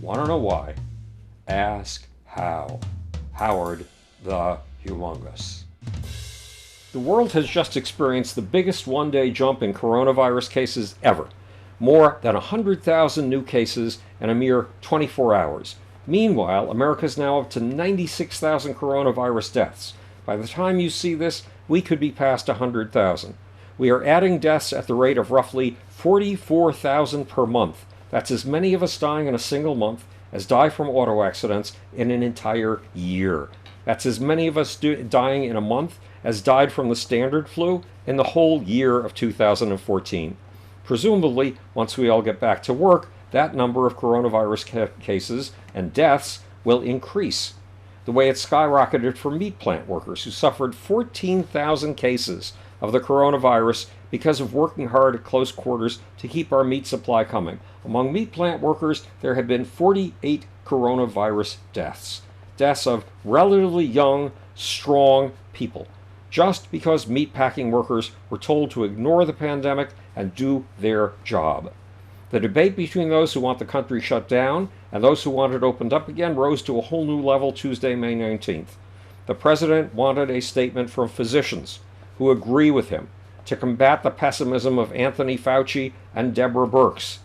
Want to know why? Ask how. Howard the Humongous. The world has just experienced the biggest one-day jump in coronavirus cases ever. More than 100,000 new cases in a mere 24 hours. Meanwhile, America is now up to 96,000 coronavirus deaths. By the time you see this, we could be past 100,000. We are adding deaths at the rate of roughly 44,000 per month. That's as many of us dying in a single month as die from auto accidents in an entire year. That's as many of us dying in a month as died from the standard flu in the whole year of 2014. Presumably, once we all get back to work, that number of coronavirus cases and deaths will increase, the way it skyrocketed for meat plant workers who suffered 14,000 cases of the coronavirus because of working hard at close quarters to keep our meat supply coming. Among meat plant workers, there have been 48 coronavirus deaths. Deaths of relatively young, strong people, just because meatpacking workers were told to ignore the pandemic and do their job. The debate between those who want the country shut down and those who want it opened up again rose to a whole new level Tuesday, May 19th. The president wanted a statement from physicians who agree with him to combat the pessimism of Anthony Fauci and Deborah Birx.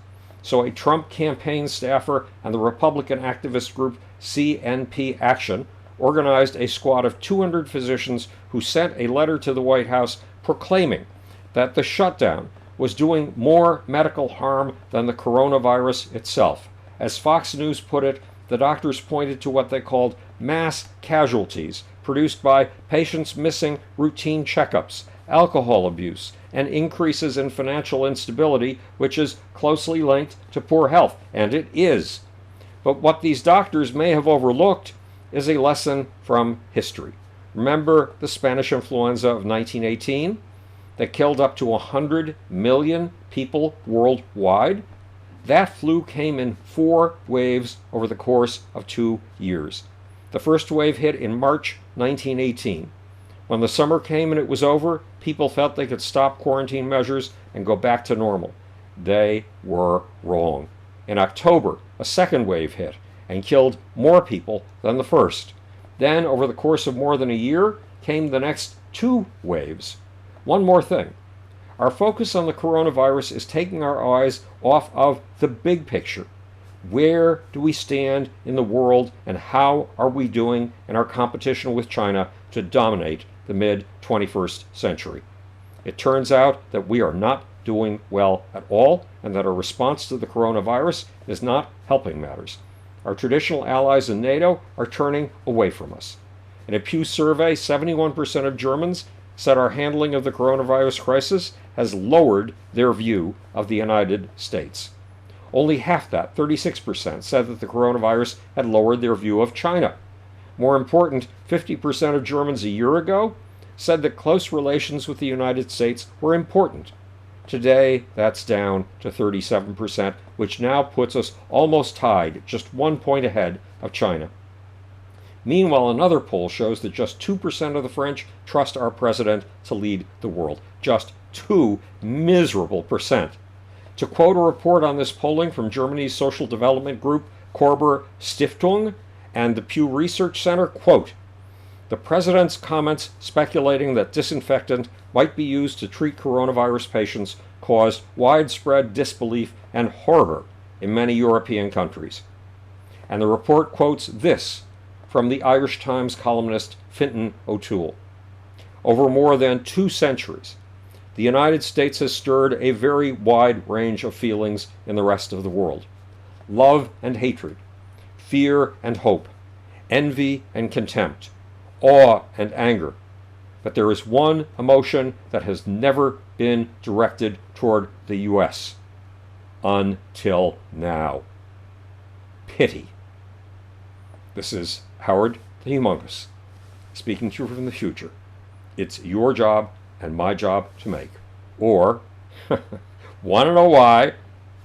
So a Trump campaign staffer and the Republican activist group CNP Action organized a squad of 200 physicians who sent a letter to the White House proclaiming that the shutdown was doing more medical harm than the coronavirus itself. As Fox News put it, the doctors pointed to what they called mass casualties produced by patients missing routine checkups, alcohol abuse, and increases in financial instability, which is closely linked to poor health. And it is. But what these doctors may have overlooked is a lesson from history. Remember the Spanish influenza of 1918 that killed up to 100 million people worldwide? That flu came in 4 waves over the course of 2 years. The first wave hit in March 1918. When the summer came and it was over, people felt they could stop quarantine measures and go back to normal. They were wrong. In October, a second wave hit and killed more people than the first. Then, over the course of more than a year, came the next 2 waves. One more thing. Our focus on the coronavirus is taking our eyes off of the big picture. Where do we stand in the world, and how are we doing in our competition with China to dominate the mid-21st century? It turns out that we are not doing well at all, and that our response to the coronavirus is not helping matters. Our traditional allies in NATO are turning away from us. In a Pew survey, 71% of Germans said our handling of the coronavirus crisis has lowered their view of the United States. Only half that, 36%, said that the coronavirus had lowered their view of China. More important, 50% of Germans a year ago said that close relations with the United States were important. Today, that's down to 37%, which now puts us almost tied, just 1 point ahead of China. Meanwhile, another poll shows that just 2% of the French trust our president to lead the world. Just 2 miserable percent. To quote a report on this polling from Germany's social development group Korber Stiftung and the Pew Research Center, quote, "The president's comments speculating that disinfectant might be used to treat coronavirus patients caused widespread disbelief and horror in many European countries." And the report quotes this from the Irish Times columnist Fintan O'Toole. Over more than 2 centuries, the United States has stirred a very wide range of feelings in the rest of the world. Love and hatred, fear and hope, envy and contempt, awe and anger. But there is one emotion that has never been directed toward the U.S. until now. Pity. This is Howard the Humongous, speaking to you from the future. It's your job and my job to make. Or, want to know why?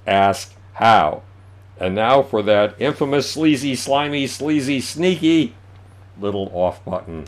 Ask how. And now for that infamous, sleazy, slimy, sleazy, sneaky little off button.